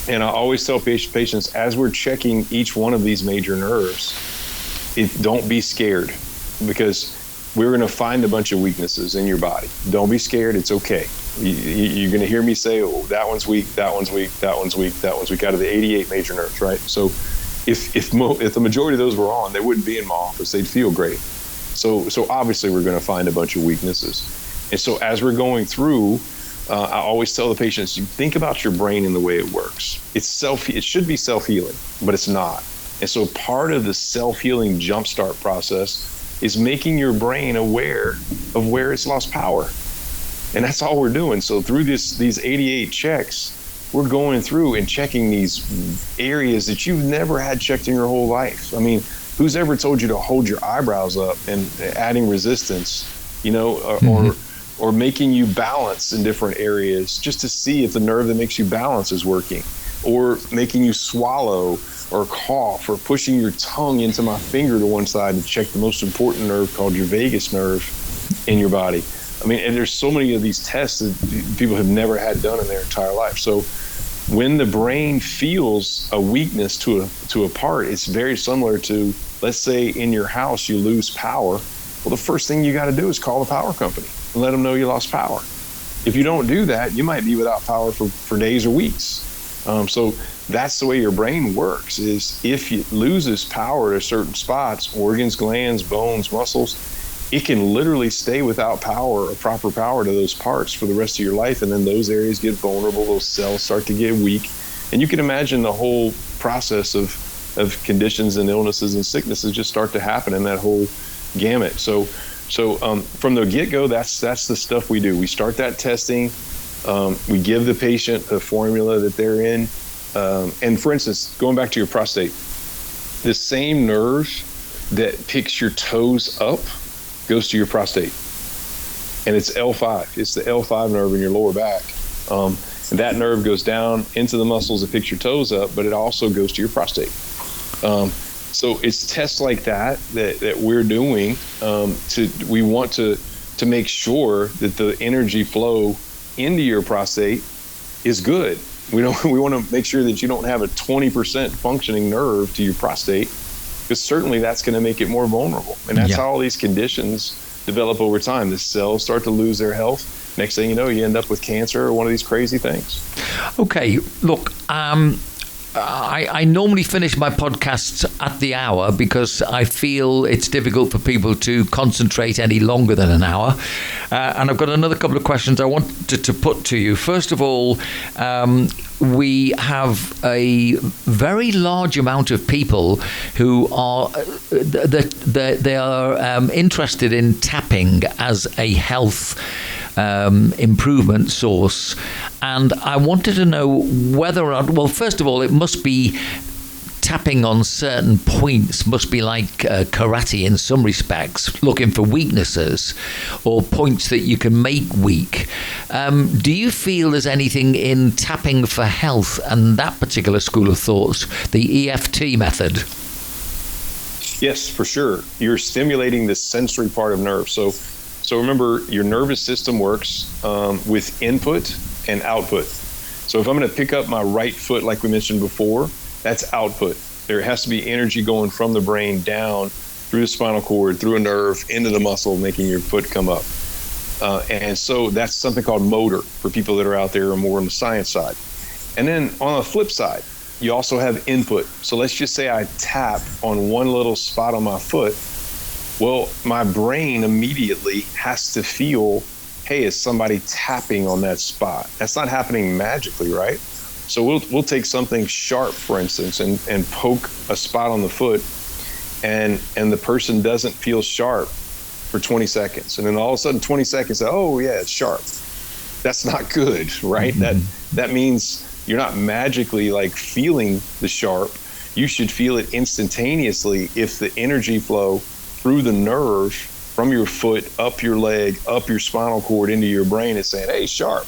And I always tell patients, as we're checking each one of these major nerves, don't be scared, because we're going to find a bunch of weaknesses in your body. Don't be scared. It's okay. You're going to hear me say, oh, that one's weak, that one's weak, that one's weak, that one's weak, out of the 88 major nerves, right? So if the majority of those were on, they wouldn't be in my office. They'd feel great. So obviously we're going to find a bunch of weaknesses. And so as we're going through, I always tell the patients, you think about your brain and the way it works. It should be self-healing, but it's not. And so part of the self-healing jumpstart process is making your brain aware of where it's lost power. And that's all we're doing. So through these 88 checks, we're going through and checking these areas that you've never had checked in your whole life. I mean, who's ever told you to hold your eyebrows up and adding resistance, or making you balance in different areas just to see if the nerve that makes you balance is working, or making you swallow or cough, or pushing your tongue into my finger to one side to check the most important nerve called your vagus nerve in your body. I mean, and there's so many of these tests that people have never had done in their entire life. So when the brain feels a weakness to a part, it's very similar to, let's say in your house you lose power. Well, the first thing you got to do is call the power company and let them know you lost power. If you don't do that, you might be without power for days or weeks. So that's the way your brain works, is if it loses power to certain spots, organs, glands, bones, muscles, it can literally stay without power or proper power to those parts for the rest of your life. And then those areas get vulnerable, those cells start to get weak. And you can imagine the whole process of conditions and illnesses and sicknesses just start to happen in that whole gamut. So from the get-go, that's the stuff we do. We start that testing. We give the patient a formula that they're in. And for instance, going back to your prostate, the same nerve that picks your toes up goes to your prostate. And it's L5. It's the L5 nerve in your lower back. And that nerve goes down into the muscles that picks your toes up, but it also goes to your prostate. So it's tests like that we're doing. We want to make sure that the energy flow into your prostate is good. We want to make sure that you don't have a 20% functioning nerve to your prostate, because certainly that's going to make it more vulnerable. And that's how all these conditions develop over time. The cells start to lose their health. Next thing you know, you end up with cancer or one of these crazy things. Okay, look, I normally finish my podcasts at the hour because I feel it's difficult for people to concentrate any longer than an hour. And I've got another couple of questions I wanted to put to you. First of all, we have a very large amount of people who are they are interested in tapping as a health improvement source, and I wanted to know whether or not, well, first of all, it must be tapping on certain points, must be like karate in some respects, looking for weaknesses or points that you can make weak. Do you feel there's anything in tapping for health and that particular school of thoughts, the EFT method? Yes, for sure. You're stimulating the sensory part of nerves. So remember, your nervous system works with input and output. So if I'm going to pick up my right foot, like we mentioned before, that's output. There has to be energy going from the brain down through the spinal cord, through a nerve, into the muscle, making your foot come up. And so that's something called motor for people that are out there or more on the science side. And then on the flip side, you also have input. So let's just say I tap on one little spot on my foot. Well, my brain immediately has to feel, hey, is somebody tapping on that spot? That's not happening magically, right? So we'll take something sharp, for instance, and poke a spot on the foot, and the person doesn't feel sharp. for 20 seconds. And then all of a sudden 20 seconds, oh yeah, it's sharp. That's not good, right? That means you're not magically like feeling the sharp. You should feel it instantaneously if the energy flow through the nerve from your foot, up your leg, up your spinal cord into your brain is saying, hey, sharp.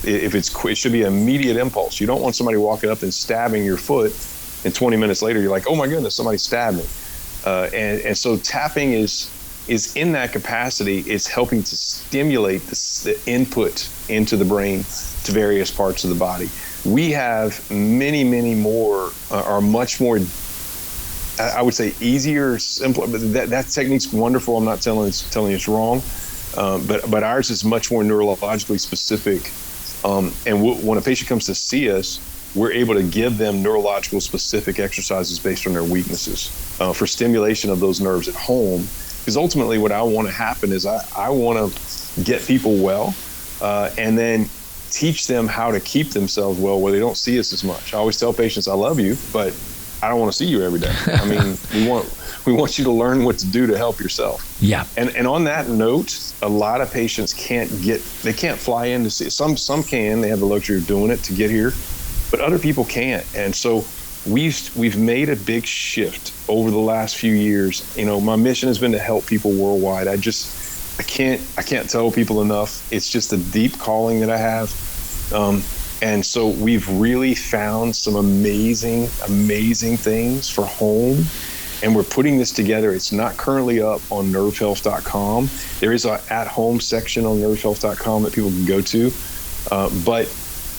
If it's quick, it should be an immediate impulse. You don't want somebody walking up and stabbing your foot, and 20 minutes later you're like, oh my goodness, somebody stabbed me. And so tapping is in that capacity. It's helping to stimulate the input into the brain to various parts of the body. We have many, many more, are much more, I would say, easier, simpler. But that technique's wonderful. I'm not telling you it's wrong, but ours is much more neurologically specific. And when a patient comes to see us, we're able to give them neurological specific exercises based on their weaknesses for stimulation of those nerves at home. Because ultimately what I want to happen is I want to get people well and then teach them how to keep themselves well where they don't see us as much. I always tell patients, I love you, but I don't want to see you every day. I mean, we want you to learn what to do to help yourself. Yeah. And on that note, a lot of patients can't fly in to see it. Some can, they have the luxury of doing it to get here, but other people can't. And so we've made a big shift over the last few years. You know, my mission has been to help people worldwide. I can't tell people enough. It's just a deep calling that I have. And so we've really found some amazing things for home. And we're putting this together. It's not currently up on nervehealth.com. There is an at-home section on nervehealth.com that people can go to.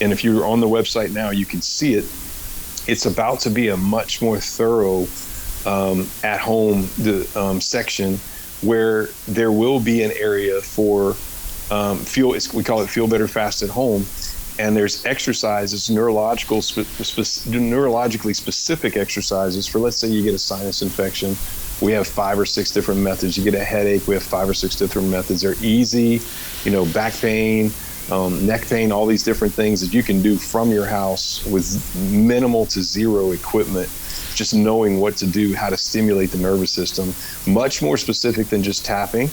And if you're on the website now, you can see it. It's about to be a much more thorough at-home section where there will be an area for we call it Feel Better Fast at Home. And there's exercises, neurologically specific exercises for, let's say you get a sinus infection. We have 5 or 6 different methods. You get a headache, we have 5 or 6 different methods. They're easy, back pain, neck pain, all these different things that you can do from your house with minimal to zero equipment, just knowing what to do, how to stimulate the nervous system. Much more specific than just tapping,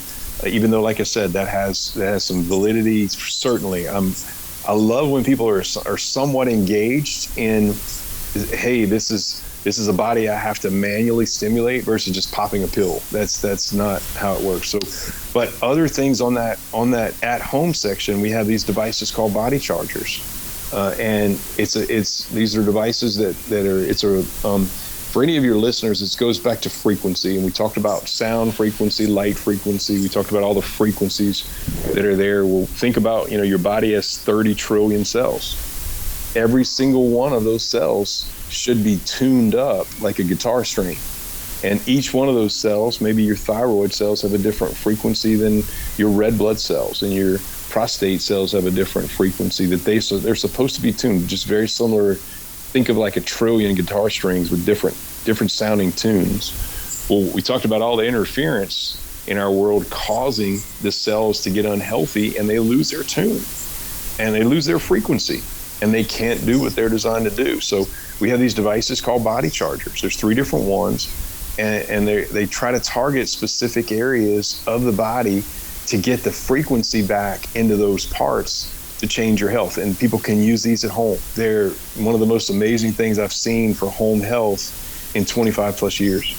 even though, like I said, that has some validity, certainly. I love when people are somewhat engaged in, hey, this is a body I have to manually stimulate versus just popping a pill. That's not how it works. So, but other things on that at home section, we have these devices called body chargers, and these are devices for any of your listeners, it goes back to frequency. And we talked about sound frequency, light frequency. We talked about all the frequencies that are there. Well, think about, your body has 30 trillion cells. Every single one of those cells should be tuned up like a guitar string. And each one of those cells, maybe your thyroid cells have a different frequency than your red blood cells, and your prostate cells have a different frequency that they're supposed to be tuned, just very similar. Think of like a trillion guitar strings with different sounding tunes. Well, we talked about all the interference in our world causing the cells to get unhealthy, and they lose their tune and they lose their frequency, and they can't do what they're designed to do. So we have these devices called body chargers. There's 3 different ones, and they try to target specific areas of the body to get the frequency back into those parts to change your health. And people can use these at home. They're one of the most amazing things I've seen for home health in 25 plus years.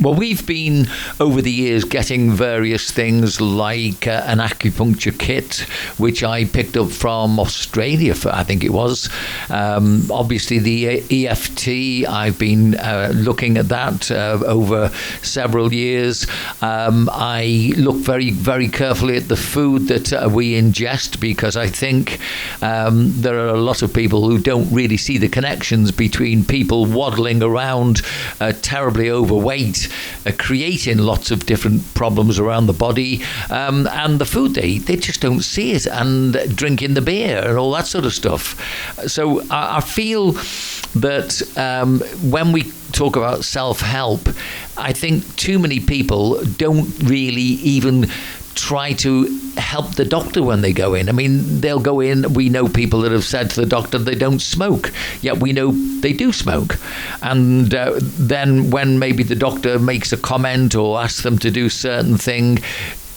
Well, we've been, over the years, getting various things like an acupuncture kit, which I picked up from Australia, I think it was. Obviously, the EFT, I've been looking at that over several years. I look very, very carefully at the food that we ingest, because I think there are a lot of people who don't really see the connections between people waddling around terribly overweight, creating lots of different problems around the body, and the food they eat, they just don't see it, and drinking the beer and all that sort of stuff. So I feel that when we talk about self-help, I think too many people don't really even try to help the doctor when they go in. I mean, they'll go in, we know people that have said to the doctor they don't smoke, yet we know they do smoke. And then when maybe the doctor makes a comment or asks them to do certain thing,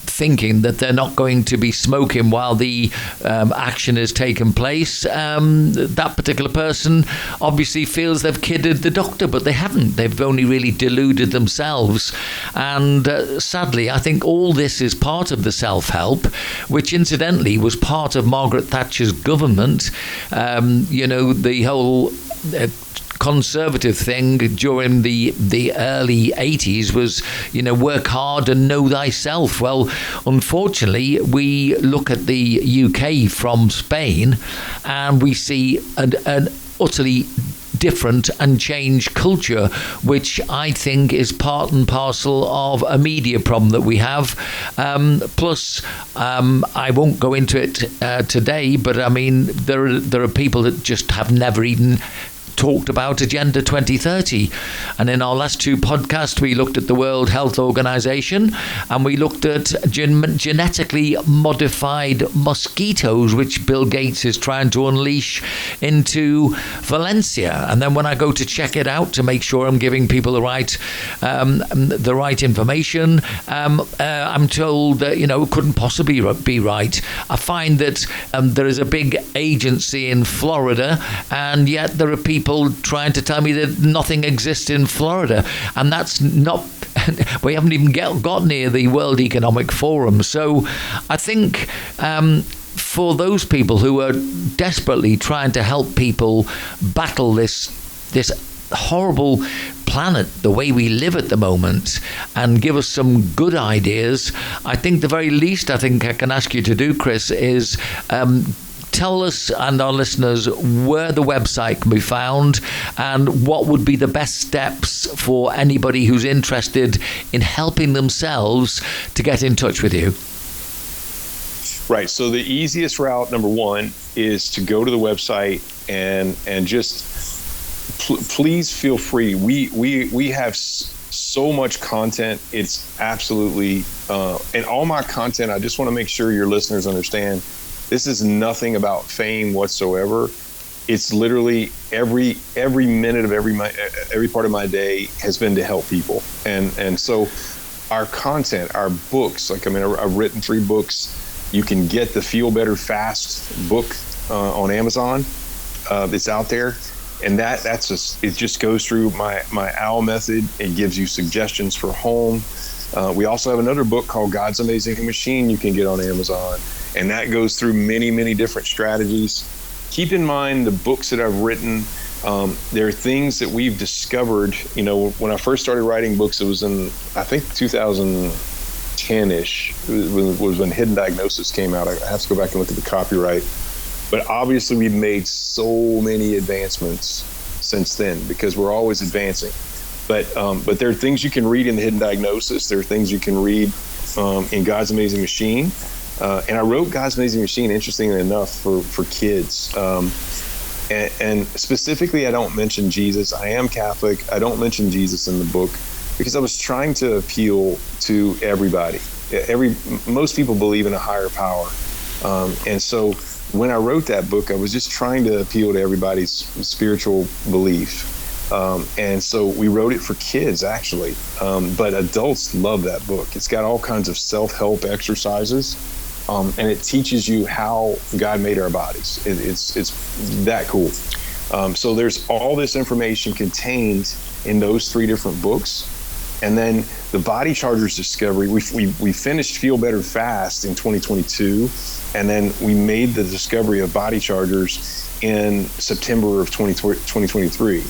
thinking that they're not going to be smoking while the action is taking place, that particular person obviously feels they've kidded the doctor, but they haven't. They've only really deluded themselves. And sadly, I think all this is part of the self-help, which incidentally was part of Margaret Thatcher's government. The whole conservative thing during the early 80s was, work hard and know thyself. Well, unfortunately, we look at the UK from Spain and we see an utterly different and changed culture, which I think is part and parcel of a media problem that we have. Plus, I won't go into it today, but I mean, there are people that just have never even talked about Agenda 2030. And in our last two podcasts, we looked at the World Health Organization and we looked at genetically modified mosquitoes, which Bill Gates is trying to unleash into Valencia. And then when I go to check it out to make sure I'm giving people the right information, I'm told that, it couldn't possibly be right. I find that there is a big agency in Florida, and yet there are people trying to tell me that nothing exists in Florida, and that's not. We haven't even got near the World Economic Forum. So I think for those people who are desperately trying to help people battle this horrible planet, the way we live at the moment, and give us some good ideas, I think the very least I think I can ask you to do, Chris, is tell us and our listeners where the website can be found and what would be the best steps for anybody who's interested in helping themselves to get in touch with you. Right. So the easiest route, number one, is to go to the website and just please feel free. We have so much content. It's absolutely and all my content, I just want to make sure your listeners understand, this is nothing about fame whatsoever. It's literally every minute of every part of my day has been to help people. And so our content, our books, I've written 3 books. You can get the Feel Better Fast book on Amazon. It's out there. And it just goes through my OWL method. It gives you suggestions for home. We also have another book called God's Amazing Machine you can get on Amazon. And that goes through many, many different strategies. Keep in mind the books that I've written, there are things that we've discovered. When I first started writing books, it was in, I think, 2010-ish, was when Hidden Diagnosis came out. I have to go back and look at the copyright. But obviously, we've made so many advancements since then because we're always advancing. But there are things you can read in the Hidden Diagnosis. There are things you can read in God's Amazing Machine. And I wrote God's Amazing Machine, interestingly enough, for kids. And specifically, I don't mention Jesus. I am Catholic. I don't mention Jesus in the book because I was trying to appeal to everybody. Most people believe in a higher power. And so when I wrote that book, I was just trying to appeal to everybody's spiritual belief. And so we wrote it for kids, actually. But adults love that book. It's got all kinds of self-help exercises. And it teaches you how God made our bodies. It's that cool. So there's all this information contained in those 3 different books. And then the Body Chargers discovery, we finished Feel Better Fast in 2022. And then we made the discovery of Body Chargers in September of 2023.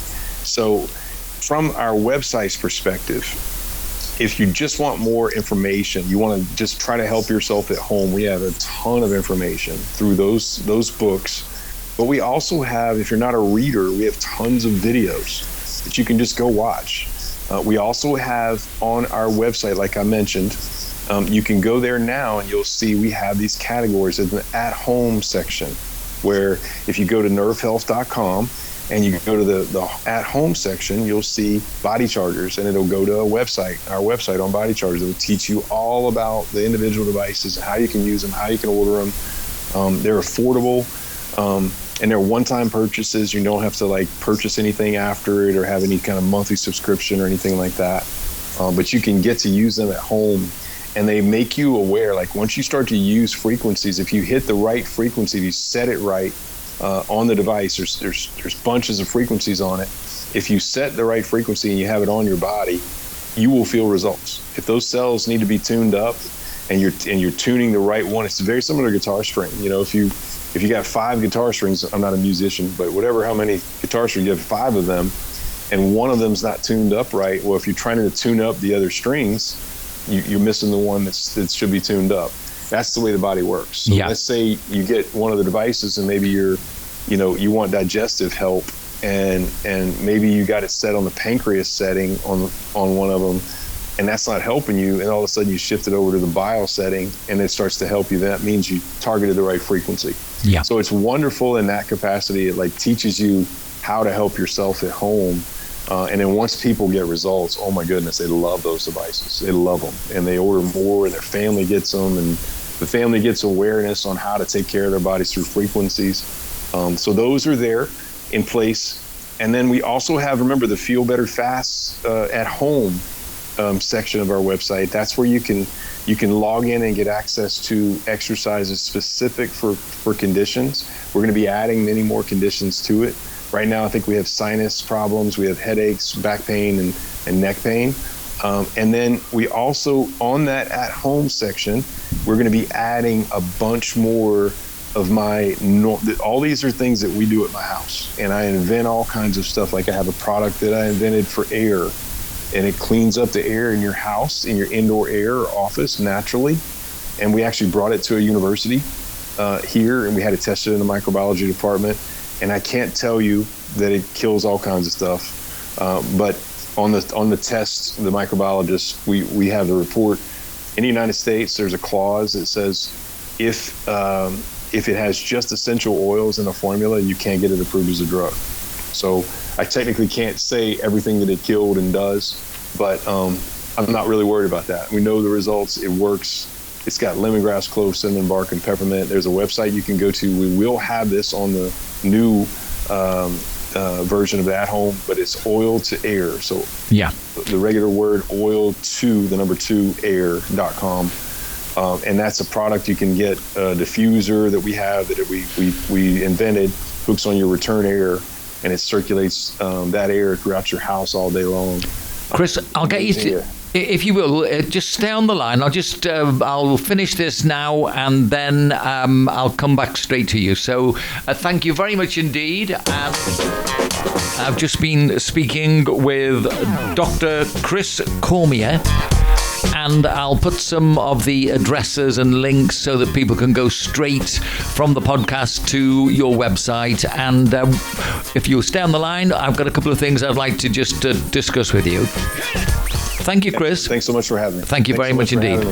So from our website's perspective, if you just want more information, you want to just try to help yourself at home, we have a ton of information through those books. But we also have, if you're not a reader, we have tons of videos that you can just go watch. We also have on our website, like I mentioned, you can go there now and you'll see we have these categories in the at-home section, where if you go to nervehealth.com and you go to the at-home section, you'll see body chargers, and it'll go to a website, our website on body chargers. It'll teach you all about the individual devices, how you can use them, how you can order them. They're affordable, and they're one-time purchases. You don't have to like purchase anything after it or have any kind of monthly subscription or anything like that. But you can get to use them at home, and they make you aware. Like once you start to use frequencies, if you hit the right frequency, if you set it right on the device, there's bunches of frequencies on it. If you set the right frequency and you have it on your body, you will feel results. If those cells need to be tuned up, and you're tuning the right one, it's very similar to guitar string. You know, if you got 5 guitar strings, I'm not a musician, but whatever, how many guitar strings, you have 5 of them, and one of them's not tuned up right. Well, if you're trying to tune up the other strings, you're missing the one that should be tuned up. That's the way the body works. So let's say you get one of the devices, and maybe you want digestive help, and maybe you got it set on the pancreas setting on one of them, and that's not helping you, and all of a sudden you shift it over to the bile setting, and it starts to help you. That means you targeted the right frequency. Yeah. So it's wonderful in that capacity. It like teaches you how to help yourself at home. And then once people get results, oh my goodness, they love those devices. They love them, and they order more, and their family gets them, and the family gets awareness on how to take care of their bodies through frequencies. So those are there in place. And then we also have, remember, the Feel Better Fast at home section of our website. That's where you can log in and get access to exercises specific for conditions. We're going to be adding many more conditions to it. Right now, I think we have sinus problems, we have headaches, back pain, and neck pain. And then we also, on that at-home section, we're going to be adding a bunch more of all these are things that we do at my house. And I invent all kinds of stuff. Like I have a product that I invented for air, and it cleans up the air in your house, in your indoor air or office naturally. And we actually brought it to a university here, and we had to test it in the microbiology department. And I can't tell you that it kills all kinds of stuff. But on the test, the microbiologist, we have the report. In the United States, there's a clause that says if it has just essential oils in the formula, you can't get it approved as a drug. So I technically can't say everything that it killed and does, but I'm not really worried about that. We know the results. It works. It's got lemongrass, clove, cinnamon bark, and peppermint. There's a website you can go to. We will have this on the new version of the at-home, but it's oil to air. So the regular word oil to the number 2 air.com. And that's a product you can get, a diffuser that we have that we invented, hooks on your return air, and it circulates that air throughout your house all day long. Chris, I'll get you to, if you will, just stay on the line. I'll finish this now, and then I'll come back straight to you. So thank you very much indeed. And I've just been speaking with Dr. Chris Cormier, and I'll put some of the addresses and links so that people can go straight from the podcast to your website. And if you'll stay on the line, I've got a couple of things I'd like to just discuss with you. Thank you, Chris. Thanks so much for having me. Thank you very much indeed.